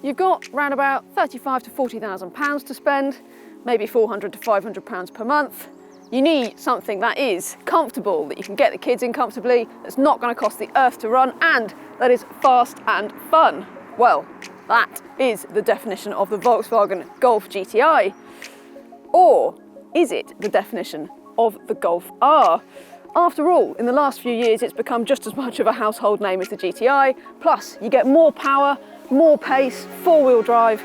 You've got around about £35,000 to £40,000 to spend, maybe £400 to £500 per month. You need something that is comfortable, that you can get the kids in comfortably, that's not going to cost the earth to run, and that is fast and fun. Well, that is the definition of the Volkswagen Golf GTI. Or is it the definition of the Golf R? After all, in the last few years, it's become just as much of a household name as the GTI, plus you get more power, more pace, four-wheel drive,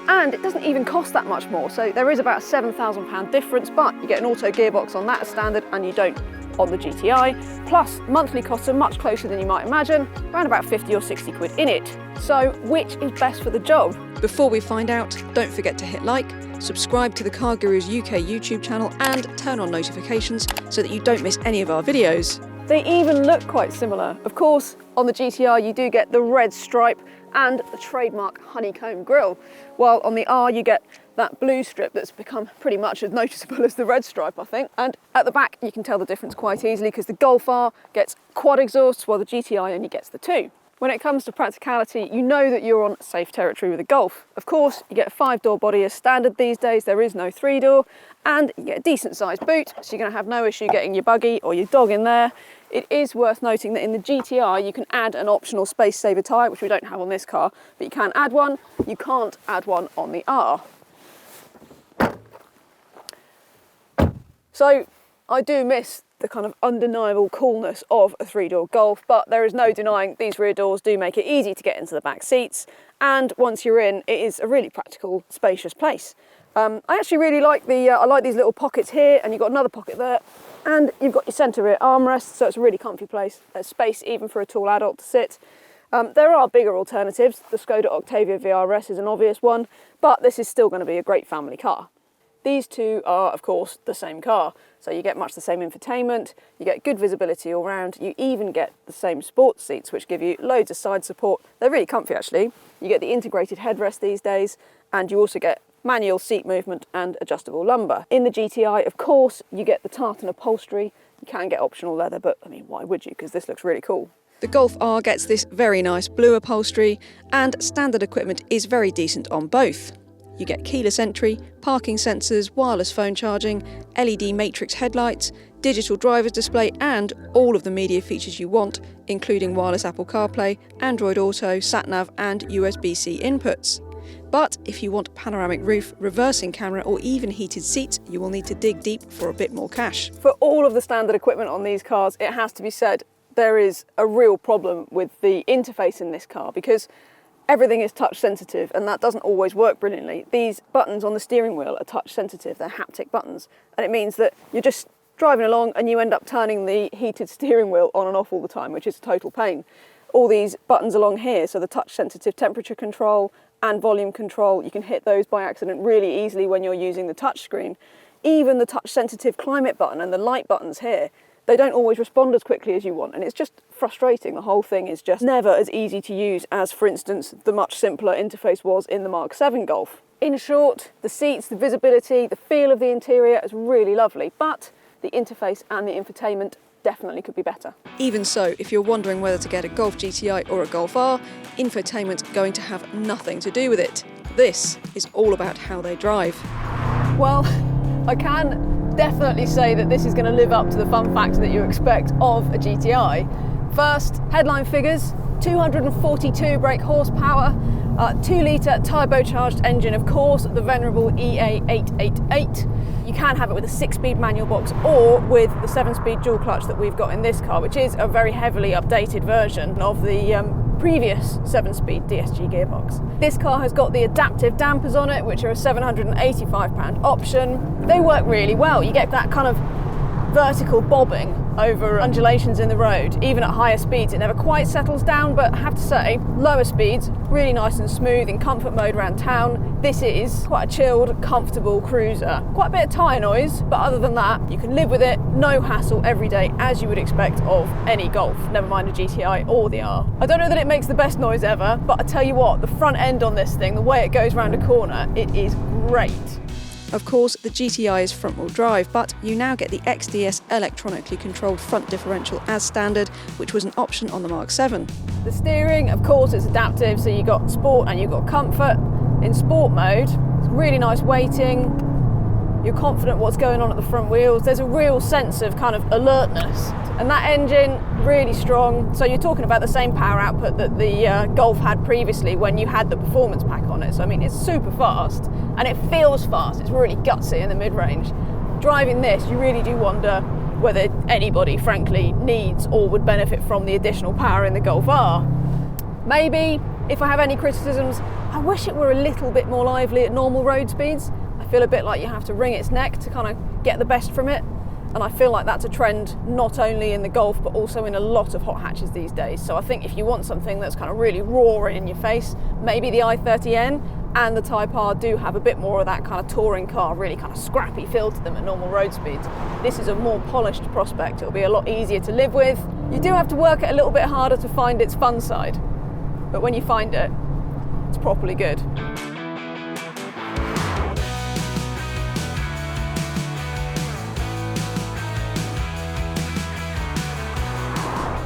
and it doesn't even cost that much more. So there is about a £7,000 difference, but you get an auto gearbox on that as standard and you don't on the GTI. Plus, monthly costs are much closer than you might imagine, around about 50 or 60 quid in it. So which is best for the job? Before we find out, don't forget to hit like, subscribe to the CarGurus UK YouTube channel and turn on notifications so that you don't miss any of our videos. They even look quite similar. Of course, on the GTR you do get the red stripe and the trademark honeycomb grille, while on the R you get that blue strip that's become pretty much as noticeable as the red stripe, I think. And at the back you can tell the difference quite easily because the Golf R gets quad exhausts while the GTI only gets the two. When it comes to practicality, you know that you're on safe territory with a Golf. Of course, you get a 5-door body as standard these days, there is no 3-door, and you get a decent sized boot, so you're going to have no issue getting your buggy or your dog in there. It is worth noting that in the GTI you can add an optional space saver tyre, which we don't have on this car, but you can add one. You can't add one on the R. So I do miss the kind of undeniable coolness of a 3-door Golf, but there is no denying these rear doors do make it easy to get into the back seats, and once you're in, it is a really practical, spacious place. I actually really like I like these little pockets here, and you've got another pocket there, and you've got your centre rear armrest, so it's a really comfy place. There's space even for a tall adult to sit. There are bigger alternatives. The Skoda Octavia Vrs is an obvious one, but this is still going to be a great family car. These two are, of course, the same car, so you get much the same infotainment, you get good visibility all round, you even get the same sports seats which give you loads of side support. They're really comfy actually. You get the integrated headrest these days, and you also get manual seat movement and adjustable lumbar. In the GTI, of course, you get the tartan upholstery. You can get optional leather, but I mean, why would you? Because this looks really cool. The Golf R gets this very nice blue upholstery, and standard equipment is very decent on both. You get keyless entry, parking sensors, wireless phone charging, LED matrix headlights, digital driver's display, and all of the media features you want, including wireless Apple CarPlay, Android Auto, SatNav and USB-C inputs. But if you want panoramic roof, reversing camera or even heated seats, you will need to dig deep for a bit more cash. For all of the standard equipment on these cars, it has to be said, there is a real problem with the interface in this car because everything is touch sensitive, and that doesn't always work brilliantly. These buttons on the steering wheel are touch sensitive, they're haptic buttons, and it means that you're just driving along and you end up turning the heated steering wheel on and off all the time, which is a total pain. All these buttons along here, so the touch sensitive temperature control and volume control, you can hit those by accident really easily when you're using the touch screen. Even the touch sensitive climate button and the light buttons here, they don't always respond as quickly as you want, and it's just frustrating. The whole thing is just never as easy to use as, for instance, the much simpler interface was in the Mark 7 Golf. In short, the seats, the visibility, the feel of the interior is really lovely, but the interface and the infotainment definitely could be better. Even so, if you're wondering whether to get a Golf GTI or a Golf R, infotainment's going to have nothing to do with it. This is all about how they drive. Well, I can definitely say that this is going to live up to the fun factor that you expect of a GTI. First, headline figures, 242 brake horsepower, 2-litre turbocharged engine, of course, the venerable EA888. You can have it with a 6-speed manual box or with the 7-speed dual clutch that we've got in this car, which is a very heavily updated version of the previous 7-speed DSG gearbox. This car has got the adaptive dampers on it, which are a £785 option. They work really well. You get that kind of vertical bobbing over undulations in the road. Even at higher speeds it never quite settles down, but I have to say, lower speeds, really nice and smooth in comfort mode around town. This is quite a chilled, comfortable cruiser. Quite a bit of tyre noise, but other than that, you can live with it, no hassle every day, as you would expect of any Golf, never mind a GTI or the R. I don't know that it makes the best noise ever, but I tell you what, the front end on this thing, the way it goes around a corner, it is great. Of course, the GTI is front-wheel drive, but you now get the XDS electronically controlled front differential as standard, which was an option on the Mark 7. The steering, of course, is adaptive, so you've got sport and you've got comfort. In sport mode, it's really nice weighting. You're confident what's going on at the front wheels. There's a real sense of kind of alertness. And that engine, really strong. So you're talking about the same power output that the Golf had previously when you had the performance pack on it. So I mean, it's super fast and it feels fast. It's really gutsy in the mid-range. Driving this, you really do wonder whether anybody, frankly, needs or would benefit from the additional power in the Golf R. Maybe, if I have any criticisms, I wish it were a little bit more lively at normal road speeds. I feel a bit like you have to wring its neck to kind of get the best from it. And I feel like that's a trend not only in the Golf, but also in a lot of hot hatches these days. So I think if you want something that's kind of really raw in your face, maybe the i30N and the Type R do have a bit more of that kind of touring car, really kind of scrappy feel to them at normal road speeds. This is a more polished prospect. It'll be a lot easier to live with. You do have to work it a little bit harder to find its fun side, but when you find it, it's properly good.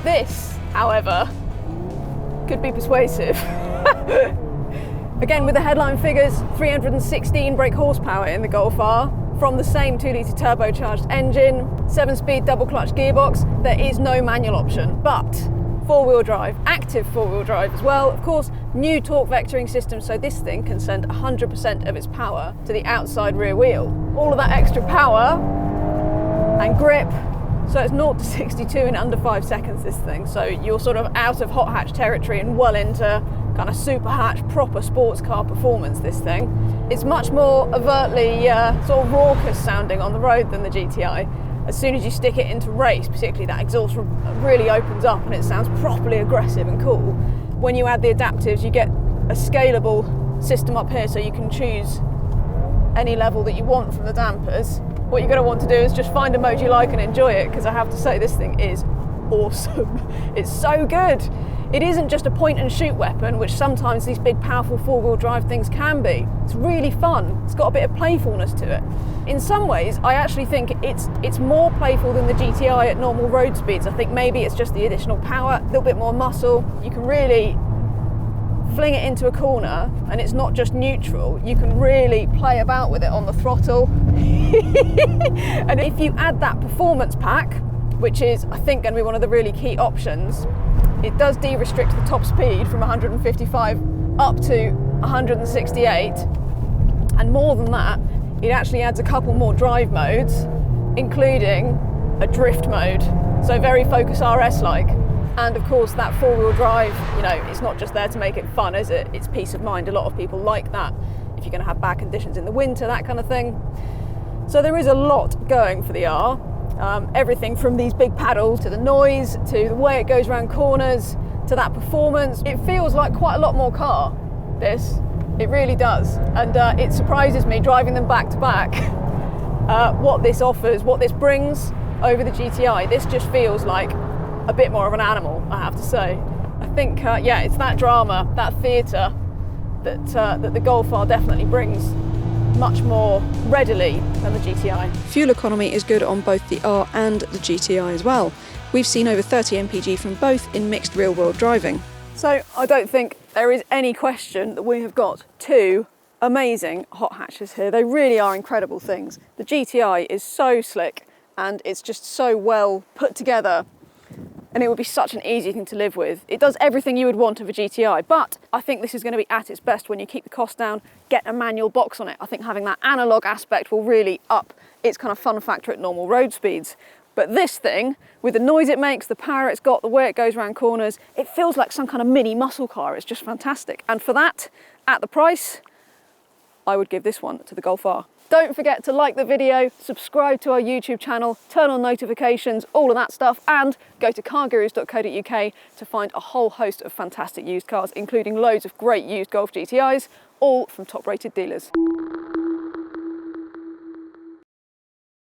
This, however, could be persuasive. Again, with the headline figures, 316 brake horsepower in the Golf R, from the same 2-litre turbocharged engine, 7-speed double clutch gearbox. There is no manual option, but four-wheel drive, active four-wheel drive as well. Of course, new torque vectoring system, so this thing can send 100% of its power to the outside rear wheel. All of that extra power and grip. So it's 0 to 62 in under 5 seconds, this thing. So you're sort of out of hot hatch territory and well into kind of super hatch, proper sports car performance, this thing. It's much more overtly sort of raucous sounding on the road than the GTI. As soon as you stick it into race, particularly, that exhaust really opens up and it sounds properly aggressive and cool. When you add the adaptives, you get a scalable system up here, so you can choose any level that you want from the dampers. What you're going to want to do is just find a mode you like and enjoy it, because I have to say this thing is awesome. It's so good. It isn't just a point and shoot weapon, which sometimes these big powerful four-wheel drive things can be. It's really fun. It's got a bit of playfulness to it. In some ways, I actually think it's more playful than the GTI at normal road speeds. I think maybe it's just the additional power, a little bit more muscle. You can really fling it into a corner and it's not just neutral, you can really play about with it on the throttle. And if you add that performance pack, which is I think going to be one of the really key options, it does de-restrict the top speed from 155 up to 168, and more than that, it actually adds a couple more drive modes, including a drift mode, so very Focus RS like. And of course, that four-wheel drive, you know, it's not just there to make it fun, is it? It's peace of mind. A lot of people like that. If you're going to have bad conditions in the winter, that kind of thing. So there is a lot going for the R. Everything from these big paddles to the noise, to the way it goes around corners, to that performance. It feels like quite a lot more car, this. It really does. And it surprises me driving them back to back, what this offers, what this brings over the GTI. This just feels like a bit more of an animal, I have to say. I think, yeah, it's that drama, that theatre that the Golf R definitely brings much more readily than the GTI. Fuel economy is good on both the R and the GTI as well. We've seen over 30 mpg from both in mixed real-world driving. So I don't think there is any question that we have got two amazing hot hatches here. They really are incredible things. The GTI is so slick and it's just so well put together, and it would be such an easy thing to live with. It does everything you would want of a GTI, but I think this is going to be at its best when you keep the cost down, get a manual box on it. I think having that analog aspect will really up its kind of fun factor at normal road speeds. But this thing, with the noise it makes, the power it's got, the way it goes around corners, it feels like some kind of mini muscle car. It's just fantastic. And for that, at the price, I would give this one to the Golf R. Don't forget to like the video, subscribe to our YouTube channel, turn on notifications, all of that stuff, and go to CarGurus.co.uk to find a whole host of fantastic used cars, including loads of great used Golf GTIs, all from top-rated dealers.